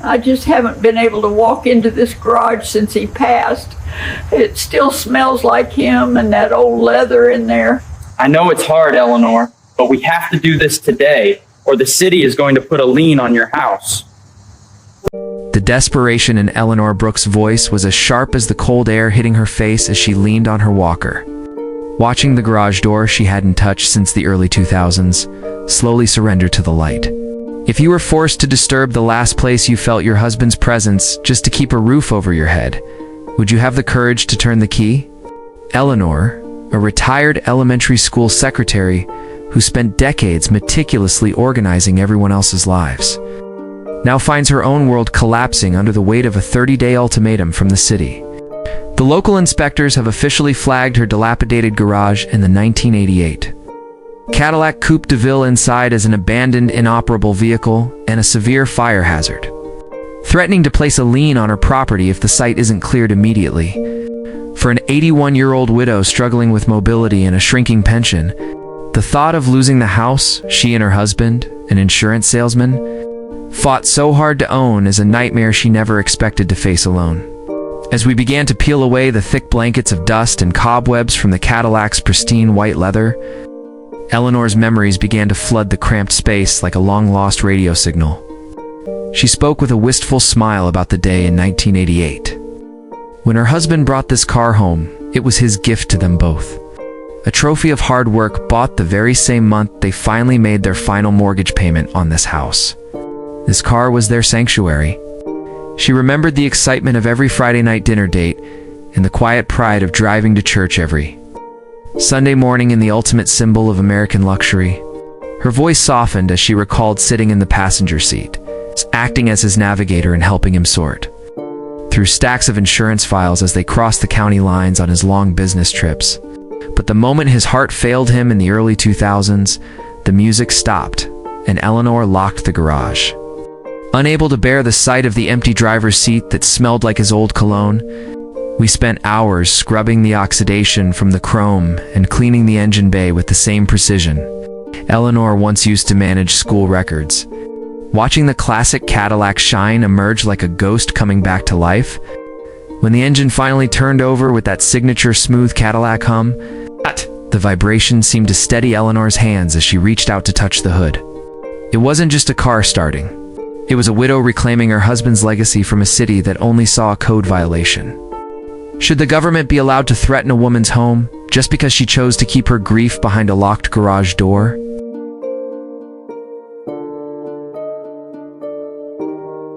I just haven't been able to walk into this garage since he passed. It still smells like him and that old leather in there. I know it's hard, Eleanor, but we have to do this today, or the city is going to put a lien on your house. The desperation in Eleanor Brooks' voice was as sharp as the cold air hitting her face as she leaned on her walker. Watching the garage door she hadn't touched since the early 2000s slowly surrender to the light. If you were forced to disturb the last place you felt your husband's presence just to keep a roof over your head, would you have the courage to turn the key? Eleanor, a retired elementary school secretary who spent decades meticulously organizing everyone else's lives, now finds her own world collapsing under the weight of a 30-day ultimatum from the city. The local inspectors have officially flagged her dilapidated garage in the 1988 Cadillac Coupe de Ville inside as an abandoned, inoperable vehicle and a severe fire hazard, threatening to place a lien on her property if the site isn't cleared immediately. For an 81-year-old widow struggling with mobility and a shrinking pension, the thought of losing the house she and her husband, an insurance salesman, fought so hard to own is a nightmare she never expected to face alone. As we began to peel away the thick blankets of dust and cobwebs from the Cadillac's pristine white leather, Eleanor's memories began to flood the cramped space like a long-lost radio signal. She spoke with a wistful smile about the day in 1988. When her husband brought this car home, it was his gift to them both. A trophy of hard work bought the very same month they finally made their final mortgage payment on this house. This car was their sanctuary. She remembered the excitement of every Friday night dinner date and the quiet pride of driving to church every Sunday morning in the ultimate symbol of American luxury. Her voice softened as she recalled sitting in the passenger seat, acting as his navigator and helping him sort through stacks of insurance files as they crossed the county lines on his long business trips. But the moment his heart failed him in the early 2000s, the music stopped, and Eleanor locked the garage. Unable to bear the sight of the empty driver's seat that smelled like his old cologne, we spent hours scrubbing the oxidation from the chrome and cleaning the engine bay with the same precision Eleanor once used to manage school records. Watching the classic Cadillac shine emerge like a ghost coming back to life, when the engine finally turned over with that signature smooth Cadillac hum, the vibration seemed to steady Eleanor's hands as she reached out to touch the hood. It wasn't just a car starting. It was a widow reclaiming her husband's legacy from a city that only saw a code violation. Should the government be allowed to threaten a woman's home just because she chose to keep her grief behind a locked garage door?